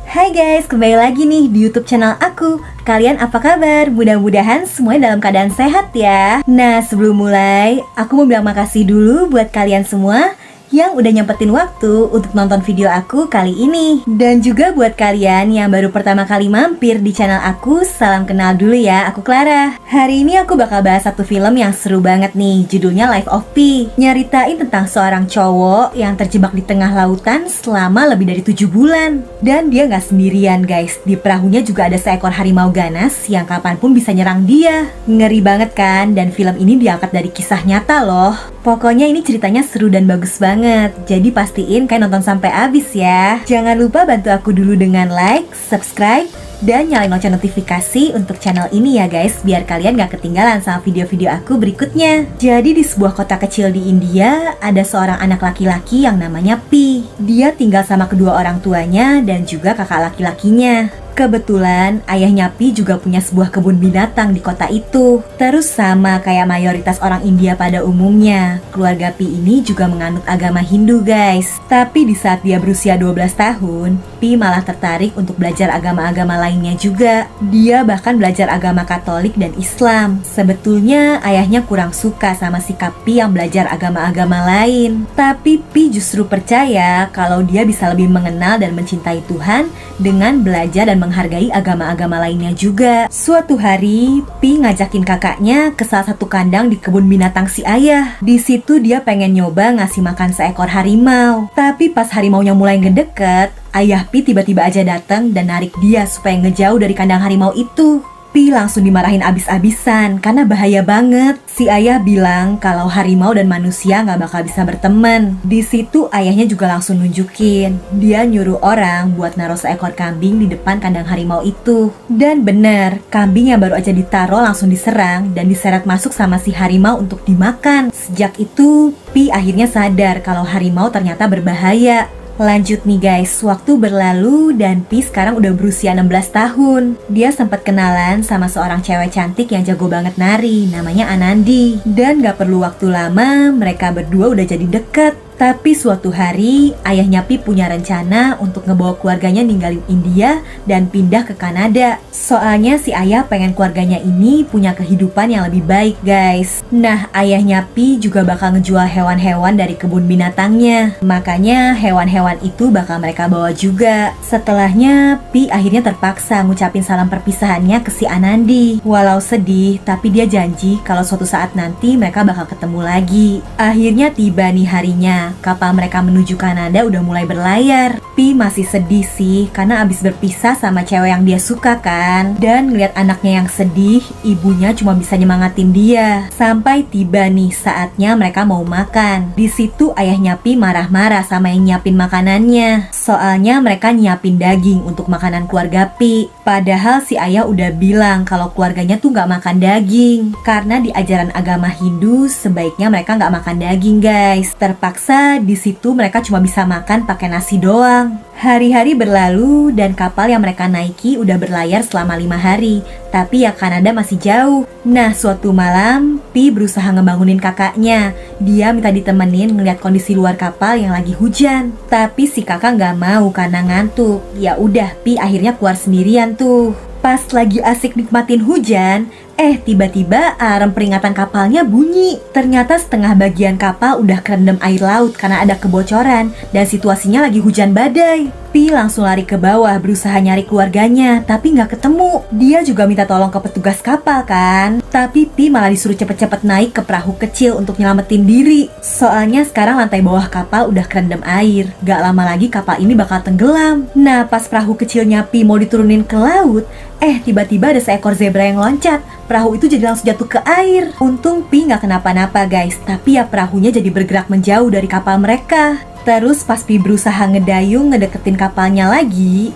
Hai guys, kembali lagi nih di YouTube channel aku. Kalian apa kabar? Mudah-mudahan semuanya dalam keadaan sehat ya. Nah, sebelum mulai, aku mau bilang makasih dulu buat kalian semua yang udah nyempetin waktu untuk nonton video aku kali ini. Dan juga buat kalian yang baru pertama kali mampir di channel aku, salam kenal dulu ya, aku Clara. Hari ini aku bakal bahas satu film yang seru banget nih, judulnya Life of Pi. Nyeritain tentang seorang cowok yang terjebak di tengah lautan selama lebih dari 7 bulan. Dan dia nggak sendirian guys, di perahunya juga ada seekor harimau ganas yang kapanpun bisa nyerang dia. Ngeri banget kan, dan film ini diangkat dari kisah nyata loh. Pokoknya ini ceritanya seru dan bagus banget. Jadi pastiin kalian nonton sampai habis ya. Jangan lupa bantu aku dulu dengan like, subscribe, dan nyalain lonceng notifikasi untuk channel ini ya guys, biar kalian gak ketinggalan sama video-video aku berikutnya. Jadi di sebuah kota kecil di India, ada seorang anak laki-laki yang namanya Pi. Dia tinggal sama kedua orang tuanya dan juga kakak laki-lakinya. Kebetulan ayahnya Pi juga punya sebuah kebun binatang di kota itu. Terus sama kayak mayoritas orang India pada umumnya, keluarga Pi ini juga menganut agama Hindu guys. Tapi di saat dia berusia 12 tahun, Pi malah tertarik untuk belajar agama-agama lainnya juga. Dia bahkan belajar agama Katolik dan Islam. Sebetulnya ayahnya kurang suka sama sikap Pi yang belajar agama-agama lain. Tapi Pi justru percaya kalau dia bisa lebih mengenal dan mencintai Tuhan dengan belajar dan menghargai agama-agama lainnya juga. Suatu hari, Pi ngajakin kakaknya ke salah satu kandang di kebun binatang si ayah. Di situ dia pengen nyoba ngasih makan seekor harimau. Tapi pas harimaunya mulai ngedeket, ayah Pi tiba-tiba aja datang dan narik dia supaya ngejauh dari kandang harimau itu. Pi langsung dimarahin abis-abisan karena bahaya banget. Si ayah bilang kalau harimau dan manusia nggak bakal bisa berteman. Di situ ayahnya juga langsung nunjukin. Dia nyuruh orang buat naruh seekor kambing di depan kandang harimau itu. Dan bener, kambing yang baru aja ditaruh langsung diserang dan diseret masuk sama si harimau untuk dimakan. Sejak itu, Pi akhirnya sadar kalau harimau ternyata berbahaya. Lanjut nih guys, waktu berlalu dan Pi sekarang udah berusia 16 tahun. Dia sempat kenalan sama seorang cewek cantik yang jago banget nari, namanya Anandi. Dan gak perlu waktu lama, mereka berdua udah jadi deket. Tapi suatu hari, ayahnya Pi punya rencana untuk ngebawa keluarganya ninggalin India dan pindah ke Kanada. Soalnya si ayah pengen keluarganya ini punya kehidupan yang lebih baik guys. Nah, ayahnya Pi juga bakal ngejual hewan-hewan dari kebun binatangnya. Makanya hewan-hewan itu bakal mereka bawa juga. Setelahnya, Pi akhirnya terpaksa ngucapin salam perpisahannya ke si Anandi. Walau sedih, tapi dia janji kalau suatu saat nanti mereka bakal ketemu lagi. Akhirnya tiba nih harinya. Kapal mereka menuju Kanada udah mulai berlayar. Pi masih sedih sih karena abis berpisah sama cewek yang dia suka kan. Dan ngeliat anaknya yang sedih, ibunya cuma bisa nyemangatin dia. Sampai tiba nih saatnya mereka mau makan. Di situ ayahnya Pi marah-marah sama yang nyiapin makanannya. Soalnya mereka nyiapin daging untuk makanan keluarga Pi. Padahal si ayah udah bilang kalau keluarganya tuh gak makan daging. Karena di ajaran agama Hindu sebaiknya mereka gak makan daging guys. Terpaksa di situ mereka cuma bisa makan pakai nasi doang. Hari-hari berlalu dan kapal yang mereka naiki udah berlayar selama 5 hari. Tapi ya Kanada masih jauh. Nah, suatu malam Pi berusaha ngebangunin kakaknya. Dia minta ditemenin ngeliat kondisi luar kapal yang lagi hujan. Tapi si kakak nggak mau karena ngantuk. Ya udah, Pi akhirnya keluar sendirian tuh. Pas lagi asik nikmatin hujan, tiba-tiba alarm peringatan kapalnya bunyi. Ternyata setengah bagian kapal udah kerendam air laut karena ada kebocoran dan situasinya lagi hujan badai. Pi langsung lari ke bawah berusaha nyari keluarganya, tapi nggak ketemu. Dia juga minta tolong ke petugas kapal kan. Tapi Pi malah disuruh cepet-cepet naik ke perahu kecil untuk nyelamatin diri. Soalnya sekarang lantai bawah kapal udah kerendam air. Gak lama lagi kapal ini bakal tenggelam. Nah, pas perahu kecilnya Pi mau diturunin ke laut, tiba-tiba ada seekor zebra yang loncat. Perahu itu jadi langsung jatuh ke air. Untung Pi nggak kenapa-napa guys, tapi ya perahunya jadi bergerak menjauh dari kapal mereka. Terus pas Pi berusaha ngedayung ngedeketin kapalnya lagi,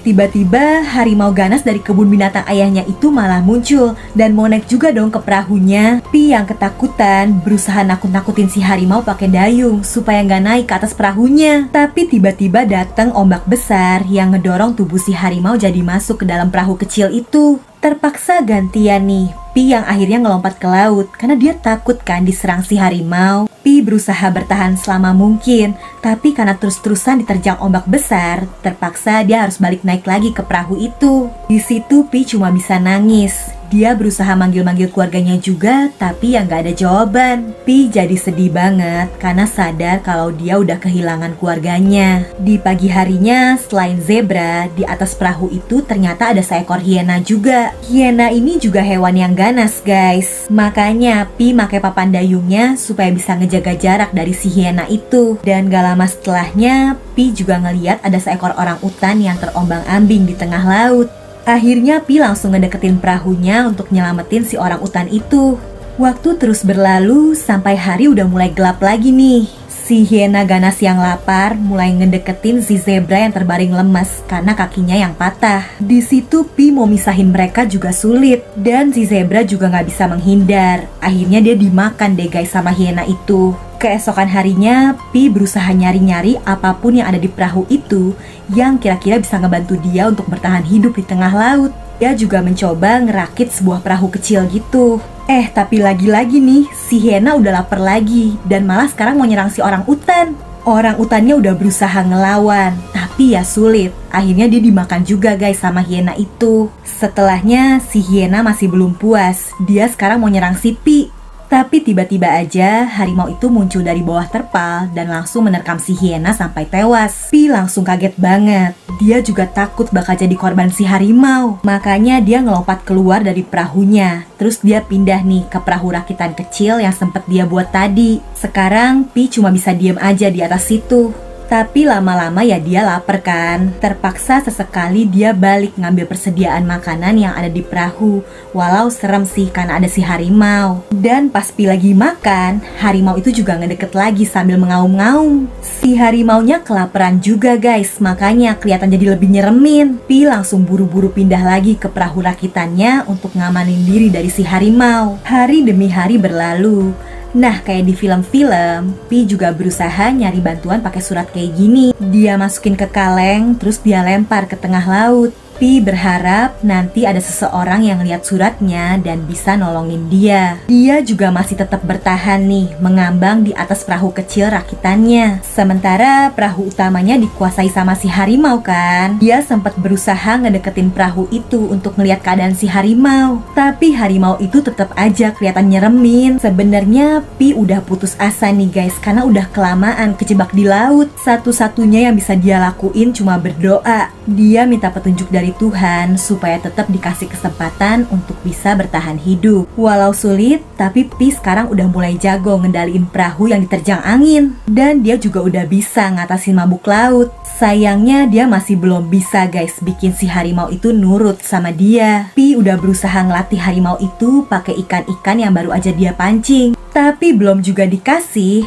tiba-tiba harimau ganas dari kebun binatang ayahnya itu malah muncul dan mau naik juga dong ke perahunya. Pi yang ketakutan berusaha nakut-nakutin si harimau pakai dayung supaya nggak naik ke atas perahunya. Tapi tiba-tiba datang ombak besar yang ngedorong tubuh si harimau jadi masuk ke dalam perahu kecil itu. Terpaksa gantian nih, Pi yang akhirnya ngelompat ke laut karena dia takut kan diserang si harimau. Pi berusaha bertahan selama mungkin, tapi karena terus-terusan diterjang ombak besar, terpaksa dia harus balik naik lagi ke perahu itu. Di situ Pi cuma bisa nangis. Dia berusaha manggil-manggil keluarganya juga, tapi yang gak ada jawaban. Pi jadi sedih banget karena sadar kalau dia udah kehilangan keluarganya. Di pagi harinya, selain zebra, di atas perahu itu ternyata ada seekor hiena juga. Hiena ini juga hewan yang ganas guys. Makanya Pi pakai papan dayungnya supaya bisa ngejaga jarak dari si hiena itu. Dan gak lama setelahnya, Pi juga ngeliat ada seekor orang utan yang terombang-ambing di tengah laut. Akhirnya Pi langsung ngedeketin perahunya untuk nyelamatin si orang utan itu. Waktu terus berlalu sampai hari udah mulai gelap lagi nih. Si hiena ganas yang lapar mulai ngedeketin si zebra yang terbaring lemas karena kakinya yang patah. Di situ Pi mau misahin mereka juga sulit dan si zebra juga nggak bisa menghindar. Akhirnya dia dimakan deh guys sama hiena itu. Keesokan harinya, Pi berusaha nyari-nyari apapun yang ada di perahu itu yang kira-kira bisa ngebantu dia untuk bertahan hidup di tengah laut. Dia juga mencoba ngerakit sebuah perahu kecil gitu. Tapi lagi-lagi nih, si hiena udah lapar lagi dan malah sekarang mau nyerang si orang utan. Orang utannya udah berusaha ngelawan, tapi ya sulit. Akhirnya dia dimakan juga guys sama hiena itu. Setelahnya, si hiena masih belum puas. Dia sekarang mau nyerang si Pi. Tapi tiba-tiba aja harimau itu muncul dari bawah terpal dan langsung menerkam si hiena sampai tewas. Pi langsung kaget banget. Dia juga takut bakal jadi korban si harimau. Makanya dia ngelompat keluar dari perahunya. Terus dia pindah nih ke perahu rakitan kecil yang sempet dia buat tadi. Sekarang Pi cuma bisa diem aja di atas situ. Tapi lama-lama ya dia lapar kan. Terpaksa sesekali dia balik ngambil persediaan makanan yang ada di perahu. Walau serem sih karena ada si harimau. Dan pas Pi lagi makan, harimau itu juga ngedeket lagi sambil mengaum-ngaum. Si harimaunya kelaparan juga guys, makanya kelihatan jadi lebih nyeremin. Pi langsung buru-buru pindah lagi ke perahu rakitannya untuk ngamanin diri dari si harimau. Hari demi hari berlalu. Nah, kayak di film-film, Pi juga berusaha nyari bantuan pakai surat kayak gini. Dia masukin ke kaleng, terus dia lempar ke tengah laut. Pi berharap nanti ada seseorang yang lihat suratnya dan bisa nolongin dia. Dia juga masih tetap bertahan nih, mengambang di atas perahu kecil rakitannya. Sementara perahu utamanya dikuasai sama si harimau kan. Dia sempat berusaha ngedeketin perahu itu untuk ngeliat keadaan si harimau. Tapi harimau itu tetap aja kelihatan nyeremin. Sebenarnya Pi udah putus asa nih guys, karena udah kelamaan kejebak di laut. Satu-satunya yang bisa dia lakuin cuma berdoa. Dia minta petunjuk dari Tuhan supaya tetap dikasih kesempatan untuk bisa bertahan hidup. Walau sulit, tapi Pi sekarang udah mulai jago ngendaliin perahu yang diterjang angin. Dan dia juga udah bisa ngatasin mabuk laut. Sayangnya dia masih belum bisa guys bikin si harimau itu nurut sama dia. Pi udah berusaha ngelatih harimau itu pakai ikan-ikan yang baru aja dia pancing. Tapi belum juga dikasih,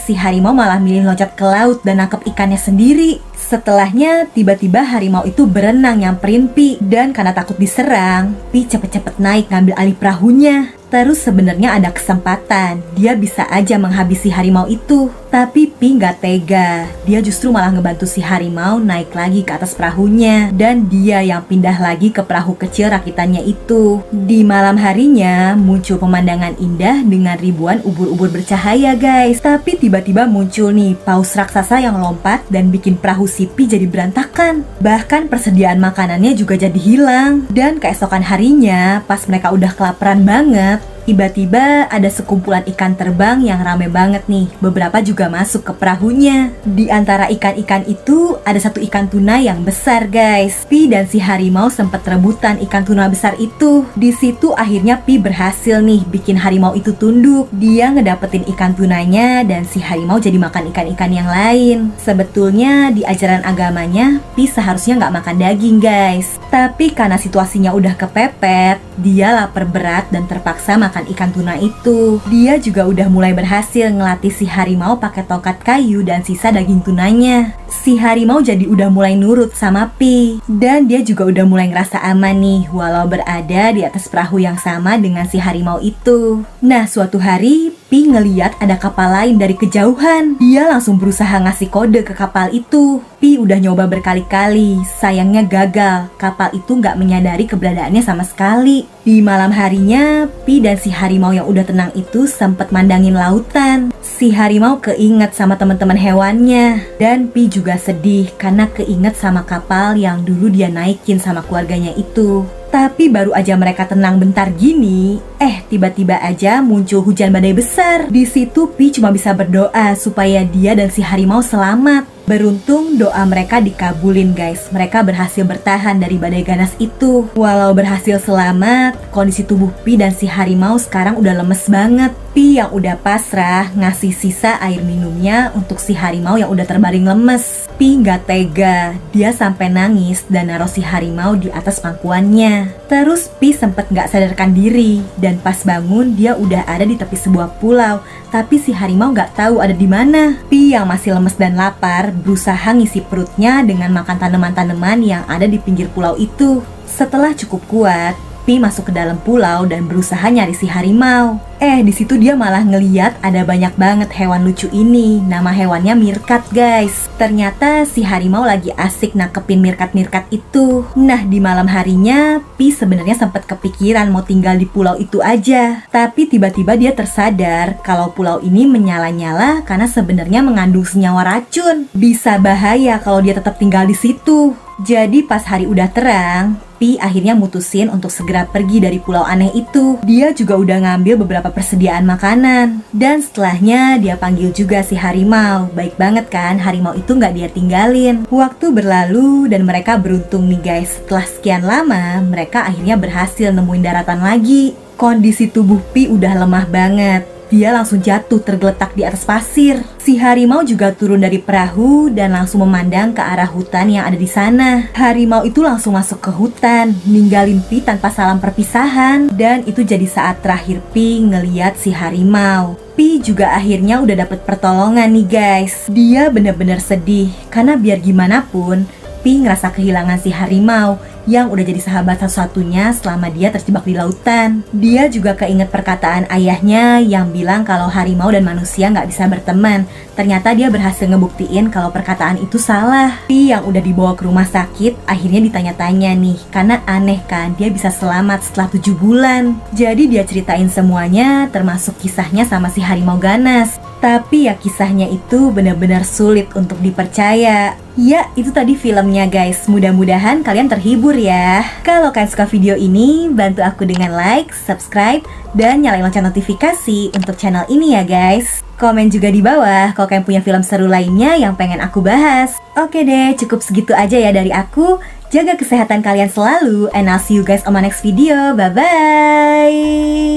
si harimau malah milih loncat ke laut dan nangkep ikannya sendiri. Setelahnya tiba-tiba harimau itu berenang nyamperin Pi. Dan karena takut diserang, Pi cepet-cepet naik ngambil alih perahunya. Terus sebenarnya ada kesempatan, dia bisa aja menghabisi harimau itu. Tapi Pi nggak tega, dia justru malah ngebantu si harimau naik lagi ke atas perahunya. Dan dia yang pindah lagi ke perahu kecil rakitannya itu. Di malam harinya muncul pemandangan indah dengan ribuan ubur-ubur bercahaya guys. Tapi tiba-tiba muncul nih paus raksasa yang lompat dan bikin perahu si Pi jadi berantakan. Bahkan persediaan makanannya juga jadi hilang. Dan keesokan harinya pas mereka udah kelaparan banget, tiba-tiba ada sekumpulan ikan terbang yang rame banget nih. Beberapa juga masuk ke perahunya. Di antara ikan-ikan itu ada satu ikan tuna yang besar guys. Pi dan si harimau sempat rebutan ikan tuna besar itu. Di situ akhirnya Pi berhasil nih bikin harimau itu tunduk. Dia ngedapetin ikan tunanya dan si harimau jadi makan ikan-ikan yang lain. Sebetulnya di ajaran agamanya Pi seharusnya nggak makan daging guys. Tapi karena situasinya udah kepepet, dia lapar berat dan terpaksa makan ikan tuna itu. Dia juga udah mulai berhasil ngelatih si harimau pakai tongkat kayu dan sisa daging tunanya. Si harimau jadi udah mulai nurut sama Pi. Dan dia juga udah mulai ngerasa aman nih walau berada di atas perahu yang sama dengan si harimau itu. Nah, suatu hari Pi ngeliat ada kapal lain dari kejauhan. Dia langsung berusaha ngasih kode ke kapal itu. Pi udah nyoba berkali-kali, sayangnya gagal. Kapal itu nggak menyadari keberadaannya sama sekali. Di malam harinya, Pi dan si harimau yang udah tenang itu sempet mandangin lautan. Si harimau keinget sama teman-teman hewannya. Dan Pi juga sedih karena keinget sama kapal yang dulu dia naikin sama keluarganya itu. Tapi baru aja mereka tenang bentar gini, tiba-tiba aja muncul hujan badai besar. Di situ Pi cuma bisa berdoa supaya dia dan si harimau selamat. Beruntung doa mereka dikabulin guys. Mereka berhasil bertahan dari badai ganas itu. Walau berhasil selamat, kondisi tubuh Pi dan si harimau sekarang udah lemes banget. Pi yang udah pasrah ngasih sisa air minumnya untuk si harimau yang udah terbaring lemes. Pi gak tega, dia sampai nangis dan naruh si harimau di atas pangkuannya. Terus Pi sempet gak sadarkan diri, dan pas bangun dia udah ada di tepi sebuah pulau. Tapi si harimau gak tahu ada di mana. Pi yang masih lemes dan lapar berusaha ngisi perutnya dengan makan tanaman-tanaman yang ada di pinggir pulau itu. Setelah cukup kuat, Pi masuk ke dalam pulau dan berusaha nyari si harimau. Di situ dia malah ngeliat ada banyak banget hewan lucu ini. Nama hewannya meerkat guys. Ternyata si harimau lagi asik nangkepin meerkat-meerkat itu. Nah di malam harinya, Pi sebenarnya sempat kepikiran mau tinggal di pulau itu aja. Tapi tiba-tiba dia tersadar kalau pulau ini menyala-nyala karena sebenarnya mengandung senyawa racun. Bisa bahaya kalau dia tetap tinggal di situ. Jadi pas hari udah terang, Pi akhirnya mutusin untuk segera pergi dari pulau aneh itu. Dia juga udah ngambil beberapa persediaan makanan. Dan setelahnya dia panggil juga si harimau. Baik banget kan, harimau itu nggak dia tinggalin. Waktu berlalu dan mereka beruntung nih guys. Setelah sekian lama, mereka akhirnya berhasil nemuin daratan lagi. Kondisi tubuh Pi udah lemah banget. Dia langsung jatuh tergeletak di atas pasir. Si harimau juga turun dari perahu dan langsung memandang ke arah hutan yang ada di sana. Harimau itu langsung masuk ke hutan, ninggalin Pi tanpa salam perpisahan. Dan itu jadi saat terakhir Pi ngeliat si harimau. Pi juga akhirnya udah dapet pertolongan nih guys. Dia bener-bener sedih, karena biar gimana pun, Pi ngerasa kehilangan si harimau yang udah jadi sahabat satu-satunya selama dia terjebak di lautan. Dia juga keinget perkataan ayahnya yang bilang kalau harimau dan manusia nggak bisa berteman. Ternyata dia berhasil ngebuktiin kalau perkataan itu salah. Pi yang udah dibawa ke rumah sakit akhirnya ditanya-tanya nih, karena aneh kan dia bisa selamat setelah 7 bulan. Jadi dia ceritain semuanya termasuk kisahnya sama si harimau ganas. Tapi ya kisahnya itu benar-benar sulit untuk dipercaya. Ya, itu tadi filmnya guys. Mudah-mudahan kalian terhibur ya. Kalau kalian suka video ini, bantu aku dengan like, subscribe, dan nyalain lonceng notifikasi untuk channel ini ya guys. Komen juga di bawah kalau kalian punya film seru lainnya yang pengen aku bahas. Oke deh, cukup segitu aja ya dari aku. Jaga kesehatan kalian selalu, and I'll see you guys on my next video. Bye-bye!